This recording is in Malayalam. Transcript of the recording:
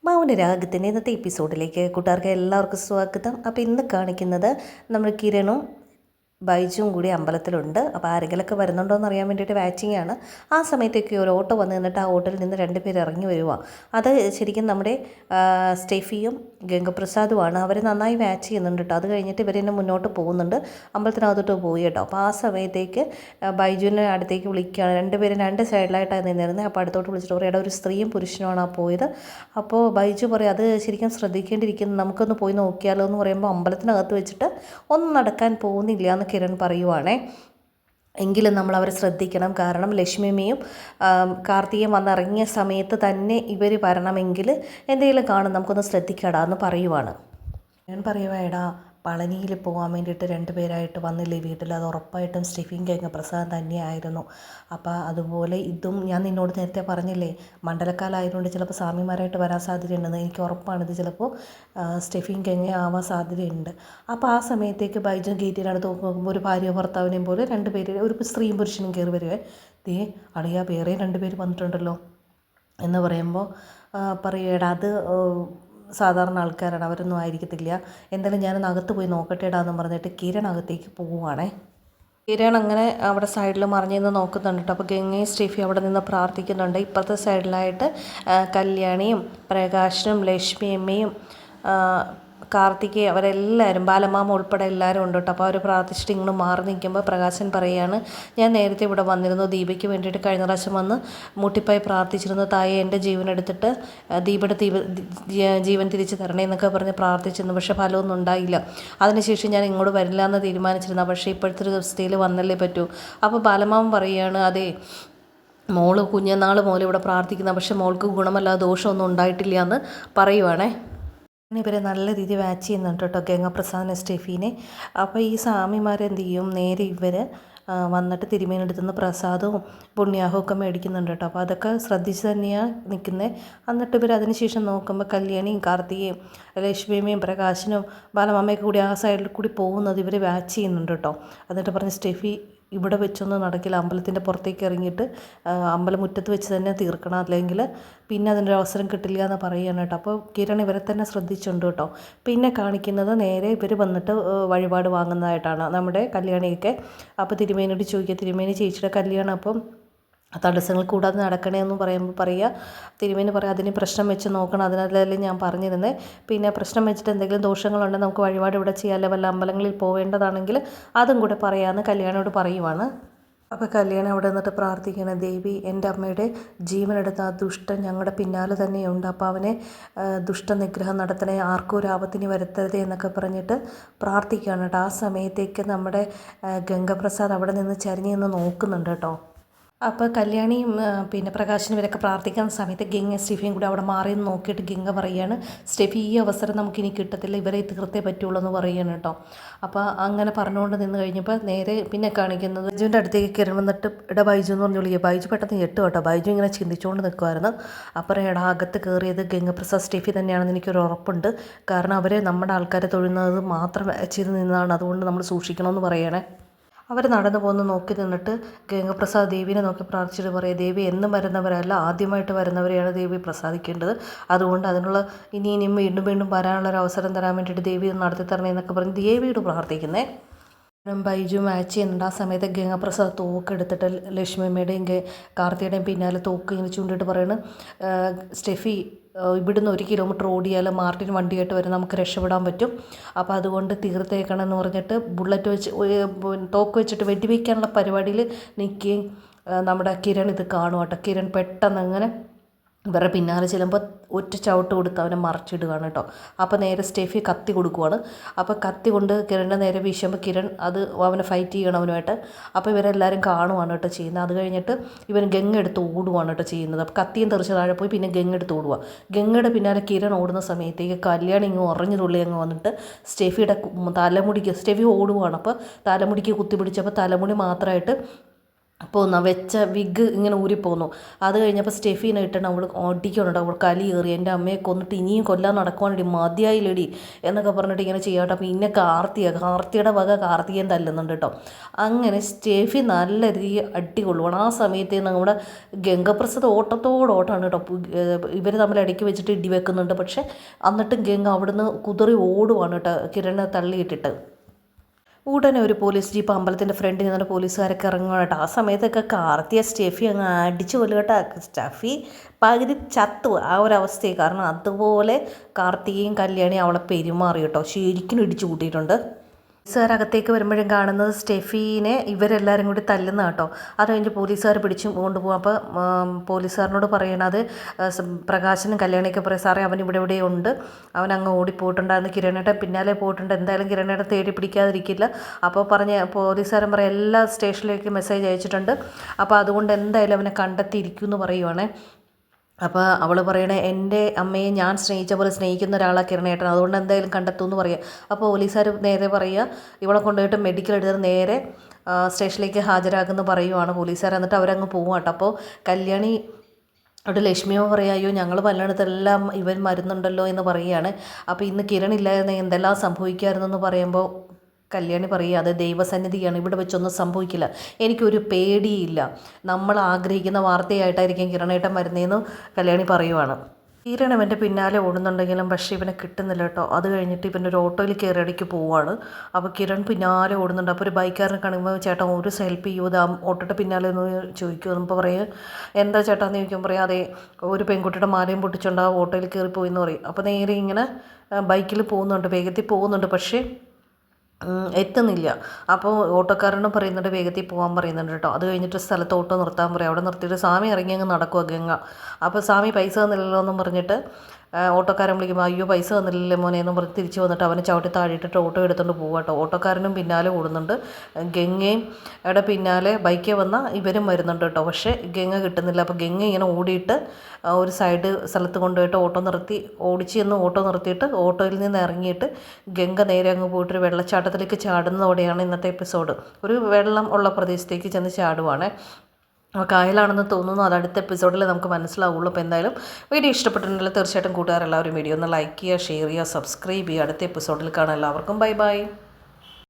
മൗന രാഗത്തിൻ്റെ ഇന്നത്തെ എപ്പിസോഡിലേക്ക് കൂട്ടുകാർക്ക് എല്ലാവർക്കും സ്വാഗതം. അപ്പോൾ ഇന്ന് കാണിക്കുന്നത് നമ്മൾ കിരണും ബൈജുവും കൂടി അമ്പലത്തിലുണ്ട്. അപ്പോൾ ആരെങ്കിലൊക്കെ വരുന്നുണ്ടോ എന്ന് അറിയാൻ വേണ്ടിയിട്ട് വാച്ചിങ് ആണ്. ആ സമയത്തേക്ക് ഒരു ഓട്ടോ വന്ന് നിന്നിട്ട് ആ ഓട്ടോയിൽ നിന്ന് രണ്ടുപേർ ഇറങ്ങി വരുക. അത് ശരിക്കും നമ്മുടെ സ്റ്റെഫിയും ഗംഗപ്രസാദുമാണ്. അവർ നന്നായി വാച്ച് ചെയ്യുന്നുണ്ട് കേട്ടോ. അത് കഴിഞ്ഞിട്ട് ഇവരെന്നെ മുന്നോട്ട് പോകുന്നുണ്ട്, അമ്പലത്തിനകത്തോട്ട് പോയി കേട്ടോ. അപ്പോൾ ആ സമയത്തേക്ക് ബൈജുവിനെ അടുത്തേക്ക് വിളിക്കുകയാണ്. രണ്ടുപേരും രണ്ട് സൈഡിലായിട്ടാണ് നിന്നിരുന്നത്. അപ്പോൾ അടുത്തോട്ട് വിളിച്ചിട്ട് പറയും, ഒരു സ്ത്രീയും പുരുഷനുമാണ് ആ പോയത്. അപ്പോൾ ബൈജു പറയും, അത് ശരിക്കും ശ്രദ്ധിക്കേണ്ടിയിരിക്കുന്നു, നമുക്കൊന്ന് പോയി നോക്കിയാലോ എന്ന് പറയുമ്പോൾ അമ്പലത്തിനകത്ത് വെച്ചിട്ട് ഒന്നും നടക്കാൻ പോകുന്നില്ല എന്ന് കിരൺ പറയുവാണേ. എങ്കിലും നമ്മൾ അവരെ ശ്രദ്ധിക്കണം. കാരണം ലക്ഷ്മിയമ്മയും കാർത്തികയും വന്നിറങ്ങിയ സമയത്ത് തന്നെ ഇവർ വരണമെങ്കിൽ എന്തെങ്കിലും കാണും, നമുക്കൊന്ന് ശ്രദ്ധിക്കടാ എന്ന് പറയുവാണ്. ഞാൻ പറയുവാ, പളനിയിൽ പോകാൻ വേണ്ടിയിട്ട് രണ്ടുപേരായിട്ട് വന്നില്ലേ വീട്ടിൽ, അത് ഉറപ്പായിട്ടും സ്റ്റെഫിൻ ഗംഗപ്രസാദ് തന്നെയായിരുന്നു. അപ്പോൾ അതുപോലെ ഇതും ഞാൻ നിന്നോട് നേരത്തെ പറഞ്ഞില്ലേ, മണ്ഡലക്കാലായതുകൊണ്ട് ചിലപ്പോൾ സ്വാമിമാരായിട്ട് വരാൻ സാധ്യതയുണ്ടെന്ന്. എനിക്ക് ഉറപ്പാണ് ഇത് ചിലപ്പോൾ സ്റ്റെഫിൻ ഗംഗ ആവാൻ സാധ്യതയുണ്ട്. അപ്പോൾ ആ സമയത്തേക്ക് ബൈജു ഗേറ്റിനടുത്ത് നോക്കുമ്പോൾ ഒരു ഭാര്യ ഭർത്താവിനെയും പോലെ രണ്ടുപേര്, ഒരു സ്ത്രീയും പുരുഷനും കയറി വരുവേ. ദേ അളിയാ, വേറെ രണ്ടുപേര് വന്നിട്ടുണ്ടല്ലോ എന്ന് പറയുമ്പോൾ പറയുകടാ, അത് സാധാരണ ആൾക്കാരാണ്, അവരൊന്നും ആയിരിക്കത്തില്ല, എന്തായാലും ഞാനൊന്ന് അകത്ത് പോയി നോക്കട്ടെടാന്ന് പറഞ്ഞിട്ട് കിരൺ അകത്തേക്ക് പോവുകയാണേ. കിരൺ അങ്ങനെ അവിടെ സൈഡിൽ മറിഞ്ഞു നിന്ന് നോക്കുന്നുണ്ട് കേട്ടോ. അപ്പോൾ ഗംഗയും സ്റ്റെഫി അവിടെ നിന്ന് പ്രാർത്ഥിക്കുന്നുണ്ട്. ഇപ്പുറത്തെ സൈഡിലായിട്ട് കല്യാണിയും പ്രകാശനും ലക്ഷ്മി അമ്മയും കാർത്തികയും അവരെല്ലാവരും, ബാലമാമ ഉൾപ്പെടെ എല്ലാവരും ഉണ്ട് കേട്ടോ. അപ്പോൾ അവർ പ്രാർത്ഥിച്ചിട്ട് ഇങ്ങോട്ട് മാറി നിൽക്കുമ്പോൾ പ്രകാശൻ പറയുകയാണ്, ഞാൻ നേരത്തെ ഇവിടെ വന്നിരുന്നു, ദീപയ്ക്ക് വേണ്ടിയിട്ട് കഴിഞ്ഞ പ്രാവശ്യം വന്ന് മുട്ടിപ്പായി പ്രാർത്ഥിച്ചിരുന്നു, തായെ എൻ്റെ ജീവൻ എടുത്തിട്ട് ദീപയുടെ ജീവൻ തിരിച്ചു തരണേ എന്നൊക്കെ പറഞ്ഞ് പ്രാർത്ഥിച്ചിരുന്നു. പക്ഷേ ഫലമൊന്നും ഉണ്ടായില്ല. അതിനുശേഷം ഞാൻ ഇങ്ങോട്ട് വരില്ല എന്ന് തീരുമാനിച്ചിരുന്നു. പക്ഷേ ഇപ്പോഴത്തെ ഒരു അവസ്ഥയിൽ വന്നല്ലേ പറ്റൂ. അപ്പോൾ ബാലമാമൻ പറയുകയാണ്, അതെ മോള് കുഞ്ഞനാൾ മോൾ ഇവിടെ പ്രാർത്ഥിക്കുന്ന, പക്ഷേ മോൾക്ക് ഗുണമല്ലാതെ ദോഷമൊന്നും ഉണ്ടായിട്ടില്ല എന്ന് പറയുവാണേ. ഇവരെ നല്ല രീതിയിൽ വാച്ച് ചെയ്യുന്നുണ്ട് കേട്ടോ, ഗംഗപ്രസാദിനെ സ്റ്റെഫീനെ. അപ്പോൾ ഈ സ്വാമിമാരെന്ത് ചെയ്യും, നേരെ ഇവർ വന്നിട്ട് തിരുമേനെടുത്തുനിന്ന് പ്രസാദവും പുണ്യാഹവും ഒക്കെ മേടിക്കുന്നുണ്ട് കേട്ടോ. അപ്പോൾ അതൊക്കെ ശ്രദ്ധിച്ച് തന്നെയാണ് നിൽക്കുന്നത്. എന്നിട്ട് ഇവർ അതിന് ശേഷം നോക്കുമ്പോൾ കല്യാണിയും കാർത്തികയും ലക്ഷ്മിയമ്മയും പ്രകാശനും ബാലമാമയൊക്കെ കൂടി ആ സൈഡിൽ കൂടി പോകുന്നത് ഇവർ വാച്ച് ചെയ്യുന്നുണ്ട് കേട്ടോ. എന്നിട്ട് പറഞ്ഞ്, സ്റ്റെഫി ഇവിടെ വെച്ചൊന്നും നടക്കില്ല, അമ്പലത്തിൻ്റെ പുറത്തേക്ക് ഇറങ്ങിയിട്ട് അമ്പലമുറ്റത്ത് വെച്ച് തന്നെ തീർക്കണം, അല്ലെങ്കിൽ പിന്നെ അതിൻ്റെ അവസരം കിട്ടില്ല എന്ന് പറയുകയാണ് കേട്ടോ. അപ്പോൾ കിരൺ ഇവരെ തന്നെ ശ്രദ്ധിച്ചുണ്ട് കേട്ടോ. പിന്നെ കാണിക്കുന്നത് നേരെ ഇവർ വന്നിട്ട് വഴിപാട് വാങ്ങുന്നതായിട്ടാണ് നമ്മുടെ കല്യാണിയൊക്കെ. അപ്പോൾ തിരുമേനിയോട് ചോദിക്കുക, തിരുമേനി ചേച്ചിയുടെ കല്യാണം അപ്പം തടസ്സങ്ങൾ കൂടാതെ നടക്കണേ എന്ന് പറയുമ്പോൾ പറയുക, തിരുമേനി പറയാം, അതിന് പ്രശ്നം വെച്ച് നോക്കണം, അതിനല്ലേ ഞാൻ പറഞ്ഞിരുന്നത്, പിന്നെ പ്രശ്നം വെച്ചിട്ട് എന്തെങ്കിലും ദോഷങ്ങളുണ്ടെങ്കിൽ നമുക്ക് വഴിപാട് ഇവിടെ ചെയ്യാമല്ലോ, വല്ല അമ്പലങ്ങളിൽ പോവേണ്ടതാണെങ്കിൽ അതും കൂടെ പറയാമെന്ന് കല്യാണിയോട് പറയുവാണ്. അപ്പോൾ കല്യാണം അവിടെ നിന്നിട്ട് പ്രാർത്ഥിക്കണം, ദേവി എൻ്റെ അമ്മയുടെ ജീവനെടുത്ത ആ ദുഷ്ടൻ ഞങ്ങളുടെ പിന്നാലെ തന്നെയുണ്ട്, അപ്പോൾ അവനെ ദുഷ്ടനിഗ്രഹം നടത്തണേ, ആർക്കും ഒരു ആപത്തിന് വരുത്തരുതേ എന്നൊക്കെ പറഞ്ഞിട്ട് പ്രാർത്ഥിക്കുകയാണ് കേട്ടോ. ആ സമയത്തേക്ക് നമ്മുടെ ഗംഗപ്രസാദ് അവിടെ നിന്ന് ചരിഞ്ഞ് നിന്ന് നോക്കുന്നുണ്ട് കേട്ടോ. അപ്പോൾ കല്യാണിയും പിന്നെ പ്രകാശനും ഇവരൊക്കെ പ്രാർത്ഥിക്കുന്ന സമയത്ത് ഗംഗ സ്റ്റെഫിയും കൂടി അവിടെ മാറി നോക്കിയിട്ട് ഗംഗ പറയുകയാണ്, സ്റ്റെഫി ഈ അവസരം നമുക്കിനി കിട്ടത്തില്ല, ഇവരെ തീർത്തേ പറ്റുള്ളൂ എന്ന് പറയുകയാണ് കേട്ടോ. അപ്പോൾ അങ്ങനെ പറഞ്ഞുകൊണ്ട് നിന്ന് കഴിഞ്ഞപ്പോൾ നേരെ പിന്നെ കാണിക്കുന്നത് ബൈജുവിൻ്റെ അടുത്തേക്ക് കയറി വന്നിട്ട് ബൈജു എന്ന് പറഞ്ഞ് വിളിക്കുക. ബൈജു പെട്ടെന്ന് ഞെട്ടു കേട്ടോ. ബൈജു ഇങ്ങനെ ചിന്തിച്ചുകൊണ്ട് നിൽക്കുമായിരുന്നു. അപ്പോൾ അകത്ത് കയറിയത് ഗംഗപ്രസാദ് സ്റ്റെഫി തന്നെയാണെന്ന് എനിക്കൊരു ഉറപ്പുണ്ട്. കാരണം അവർ നമ്മുടെ ആൾക്കാരെ തൊഴുന്നത് മാത്രം ചെയ്ത് നിന്നതാണ്, അതുകൊണ്ട് നമ്മൾ സൂക്ഷിക്കണമെന്ന് പറയണേ. അവർ നടന്നു പോകുന്ന നോക്കി നിന്നിട്ട് ഗംഗപ്രസാദ് ദേവിനെ നോക്കി പ്രാർത്ഥിച്ചിട്ട് പറയുക, ദേവി എന്നും വരുന്നവരല്ല, ആദ്യമായിട്ട് വരുന്നവരെയാണ് ദേവി പ്രസാദിക്കേണ്ടത്, അതുകൊണ്ട് അതിനുള്ള ഇനിയും വീണ്ടും വീണ്ടും വരാനുള്ളൊരു അവസരം തരാൻ വേണ്ടിയിട്ട് ദേവി നടത്തി തരണേ എന്നൊക്കെ പറഞ്ഞ് ദേവിയോട് പ്രാർത്ഥിക്കുന്നേ. ബൈജു മാച്ച് ചെയ്യുന്നുണ്ട്. ആ സമയത്ത് ഗംഗപ്രസാദ് തോക്കെടുത്തിട്ട് ലക്ഷ്മിയമ്മയുടെയും കാർത്തിയുടെയും പിന്നാലെ തോക്ക് ഇങ്ങനെ ചൂണ്ടിയിട്ട് പറയുന്നത്, സ്റ്റെഫി ഇവിടുന്ന് 1 കിലോമീറ്റർ ഓടിയാൽ മാർട്ടിൻ വണ്ടിയായിട്ട് വരും, നമുക്ക് രക്ഷപ്പെടാൻ പറ്റും, അപ്പോൾ അതുകൊണ്ട് തീർത്തേക്കണം എന്ന് പറഞ്ഞിട്ട് ബുള്ളറ്റ് വെച്ച് തോക്ക് വെച്ചിട്ട് വെടിവെക്കാനുള്ള പരിപാടിയിൽ നിൽക്കുകയും നമ്മുടെ കിരൺ ഇത് കാണും കേട്ടോ. കിരൺ പെട്ടെന്ന് അങ്ങനെ ഇവരുടെ പിന്നാലെ ചെല്ലുമ്പോൾ ഒറ്റ ചവിട്ട് കൊടുത്ത് അവനെ മറിച്ചിടുകയാണ് കേട്ടോ. അപ്പോൾ നേരെ സ്റ്റെഫി കത്തി കൊടുക്കുവാണ്. അപ്പോൾ കത്തി കൊണ്ട് കിരണിൻ്റെ നേരെ വീശുമ്പോൾ കിരൺ അത് അവനെ ഫൈറ്റ് ചെയ്യണം അവനുമായിട്ട്. അപ്പോൾ ഇവരെല്ലാവരും കാണുവാണ് കേട്ടോ ചെയ്യുന്നത്. അത് കഴിഞ്ഞിട്ട് ഇവൻ ഗംഗ എടുത്ത് ഓടുവാണ് കേട്ടോ ചെയ്യുന്നത്. അപ്പോൾ കത്തിയും തെറിച്ച് താഴെ പോയി പിന്നെ ഗംഗ എടുത്ത് ഓടുക. ഗംഗയുടെ പിന്നാലെ കിരൺ ഓടുന്ന സമയത്തേക്ക് കല്യാണം ഇങ്ങ് ഉറഞ്ഞു തുള്ളി അങ്ങ് വന്നിട്ട് സ്റ്റെഫിയുടെ തലമുടിക്ക്, സ്റ്റെഫി ഓടുവാണ്, അപ്പോൾ തലമുടിക്ക് കുത്തി പിടിച്ചപ്പോൾ തലമുടി മാത്രമായിട്ട് പോന്നു വെച്ച വിഗ് ഇങ്ങനെ ഊരിപ്പോന്നു. അത് കഴിഞ്ഞപ്പോൾ സ്റ്റെഫീനെ ഇട്ടിട്ട് അവൾ ഓടിക്കുന്നുണ്ട്. അവൾ കലി കയറി എൻ്റെ അമ്മയെ കൊന്നിട്ട് ഇനിയും കൊല്ലാൻ നടക്കുവാണടി, മതിയായില്ലടി എന്നൊക്കെ പറഞ്ഞിട്ട് ഇങ്ങനെ ചെയ്യാട്ടോ. പിന്നെ കാർത്തിയുടെ വക കാർത്തികൻ തല്ലുന്നുണ്ട് കേട്ടോ. അങ്ങനെ സ്റ്റെഫി നല്ല രീതിയിൽ അടി കൊള്ളുവാണ്. ആ സമയത്ത് നമ്മുടെ ഗംഗപ്രസാദ് ഓട്ടത്തോടോട്ടാണ് കേട്ടോ. ഇവർ തമ്മിൽ ഇടയ്ക്ക് വെച്ചിട്ട് ഇടി വെക്കുന്നുണ്ട്. പക്ഷേ എന്നിട്ടും ഗംഗ അവിടുന്ന് കുതിറി ഓടുവാണ് കേട്ടോ കിരണിനെ തള്ളിയിട്ടിട്ട്. ഉടനെ ഒരു പോലീസ് ജീപ്പ് അമ്പലത്തിൻ്റെ ഫ്രണ്ടിൽ നിന്നിട്ട് പോലീസുകാരൊക്കെ ഇറങ്ങുകയാണ് കേട്ടോ. ആ സമയത്തൊക്കെ കാർത്തിയ സ്റ്റെഫി അങ്ങ് അടിച്ചു കൊല്ലുക കേട്ടോ. സ്റ്റെഫി പകുതി ചത്തു ആ ഒരവസ്ഥയെ. കാരണം അതുപോലെ കാർത്തികയും കല്യാണിയും അവളെ പെരുമാറി കേട്ടോ. ശരിക്കും ഇടിച്ചു കൂട്ടിയിട്ടുണ്ട്. പോലീസുകാരകത്തേക്ക് വരുമ്പോഴും കാണുന്നത് സ്റ്റെഫീനെ ഇവരെല്ലാവരും കൂടി തല്ലുന്ന കേട്ടോ. അത് കഴിഞ്ഞ് പോലീസുകാർ പിടിച്ചു കൊണ്ടുപോകും. അപ്പോൾ പോലീസുകാരനോട് പറയണത് പ്രകാശനും കല്യാണിയൊക്കെ പറയും, സാറേ അവൻ ഇവിടെ ഉണ്ട്, അവൻ അങ്ങ് ഓടിപ്പോയിട്ടുണ്ടായിരുന്നു, കിരണേട്ടൻ പിന്നാലെ പോയിട്ടുണ്ട്, എന്തായാലും കിരണേട്ടൻ തേടി പിടിക്കാതിരിക്കില്ല. അപ്പോൾ പോലീസുകാരൻ പറയും എല്ലാ സ്റ്റേഷനിലേക്ക് മെസ്സേജ് അയച്ചിട്ടുണ്ട്, അപ്പോൾ അതുകൊണ്ട് എന്തായാലും അവനെ കണ്ടെത്തിയിരിക്കും എന്ന് പറയുവാണേ. അപ്പോൾ അവൾ പറയണേ എൻ്റെ അമ്മയെ ഞാൻ സ്നേഹിച്ച പോലെ സ്നേഹിക്കുന്ന ഒരാളാണ് കിരണേട്ടൻ, അതുകൊണ്ട് എന്തായാലും കണ്ടെത്തുമെന്ന് പറയുക. അപ്പോൾ പോലീസുകാർ നേരെ പറയുക ഇവളെ കൊണ്ടുപോയിട്ട് മെഡിക്കൽ എടുത്തിട്ട് നേരെ സ്റ്റേഷനിലേക്ക് ഹാജരാക്കുമെന്ന് പറയുവാണ് പോലീസുകാർ. എന്നിട്ട് അവരങ്ങ് പോകും കേട്ടോ. അപ്പോൾ കല്യാണി അവിടെ ലക്ഷ്മിയോ പറയുക, അയ്യോ ഞങ്ങൾ പലയിടത്തെല്ലാം ഇവൻ മരുന്നുണ്ടല്ലോ എന്ന് പറയുകയാണ്. അപ്പോൾ ഇന്ന് കിരൺ ഇല്ലായിരുന്നു എന്തെല്ലാം സംഭവിക്കുമായിരുന്നെന്ന് പറയുമ്പോൾ കല്യാണി പറയുക അത് ദൈവസന്നിധിയാണ്, ഇവിടെ വെച്ചൊന്നും സംഭവിക്കില്ല, എനിക്കൊരു പേടിയില്ല, നമ്മൾ ആഗ്രഹിക്കുന്ന വാർത്തയായിട്ടായിരിക്കും കിരണേട്ടൻ വരുന്നതെന്ന് കല്യാണി പറയുവാണ്. കിരൺ ഇവൻ്റെ പിന്നാലെ ഓടുന്നുണ്ടെങ്കിലും പക്ഷേ ഇവനെ കിട്ടുന്നില്ല കേട്ടോ. അത് കഴിഞ്ഞിട്ട് ഇവൻ്റെ ഒരു ഓട്ടോയിൽ കയറി ഇടയ്ക്ക് പോവാണ്. അപ്പോൾ കിരൺ പിന്നാലെ ഓടുന്നുണ്ട്. അപ്പോൾ ഒരു ബൈക്കാരനെ കാണുമ്പോൾ ചേട്ടാ ഒരു ഹെൽപ്പ് ചെയ്യുമോ, ആ ഓട്ടോയുടെ പിന്നാലെ ഒന്ന് ചോദിക്കുമോ. അപ്പോൾ പറയും എന്താ ചേട്ടാന്ന് ചോദിക്കുമ്പോൾ പറയാം അതെ ഒരു പെൺകുട്ടിയുടെ മാലയും പൊട്ടിച്ചുകൊണ്ട് ആ ഓട്ടോയിൽ കയറി പോയി എന്ന് പറയും. അപ്പോൾ നേരെ ഇങ്ങനെ ബൈക്കിൽ പോകുന്നുണ്ട്, വേഗത്തിൽ പോകുന്നുണ്ട്, പക്ഷേ എത്തുന്നില്ല. അപ്പോൾ ഓട്ടോക്കാരനും പറയുന്നുണ്ട് വേഗത്തിൽ പോകാൻ പറയുന്നുണ്ട് കേട്ടോ. അത് കഴിഞ്ഞിട്ട് സ്ഥലത്ത് ഓട്ടോ നിർത്താൻ പറയും. അവിടെ നിർത്തിയിട്ട് സ്വാമി ഇറങ്ങി അങ്ങ് നടക്കുക ഗംഗ. അപ്പോൾ സ്വാമി പൈസ തന്നില്ലല്ലോ എന്നും പറഞ്ഞിട്ട് ഓട്ടോക്കാരൻ വിളിക്കുമ്പോൾ അയ്യോ പൈസ തന്നില്ലല്ലേ മോനെ എന്നും പറഞ്ഞ് തിരിച്ച് വന്നിട്ട് അവനെ ചവിട്ടി താഴെയിട്ടിട്ട് ഓട്ടോ എടുത്തുകൊണ്ട് പോകുക കേട്ടോ. ഓട്ടോക്കാരനും പിന്നാലെ ഓടുന്നുണ്ട്. ഗംഗയും ഇവിടെ പിന്നാലെ ബൈക്കിൽ വന്ന ഇവരും വരുന്നുണ്ട് കേട്ടോ. പക്ഷേ ഗംഗ കിട്ടുന്നില്ല. അപ്പോൾ ഗംഗ ഇങ്ങനെ ഓടിയിട്ട് ഒരു സൈഡ് സ്ഥലത്ത് കൊണ്ടുപോയിട്ട് ഓട്ടോ നിർത്തി ഓടിച്ച് ചെന്ന് ഓട്ടോ നിർത്തിയിട്ട് ഓട്ടോയിൽ നിന്ന് ഇറങ്ങിയിട്ട് ഗംഗ നേരെ അങ്ങ് പോയിട്ടൊരു വെള്ളച്ചാട്ടത്തിലേക്ക് ചാടുന്നതോടെയാണ് ഇന്നത്തെ എപ്പിസോഡ്. ഒരു വെള്ളം ഉള്ള പ്രദേശത്തേക്ക് ചെന്ന് ചാടുവാണ്. കായലാണെന്ന് തോന്നുന്നു. അത് അടുത്ത എപ്പിസോഡിൽ നമുക്ക് മനസ്സിലാവുള്ളൂ. അപ്പോൾ എന്തായാലും വീഡിയോ ഇഷ്ടപ്പെട്ടിട്ടുണ്ടെങ്കിൽ തീർച്ചയായിട്ടും കൂട്ടുകാരെല്ലാവരും വീഡിയോ ഒന്ന് ലൈക്ക് ചെയ്യുക, ഷെയർ ചെയ്യുക, സബ്സ്ക്രൈബ് ചെയ്യുക. അടുത്ത എപ്പിസോഡിൽ കാണാം. എല്ലാവർക്കും ബൈ ബൈ.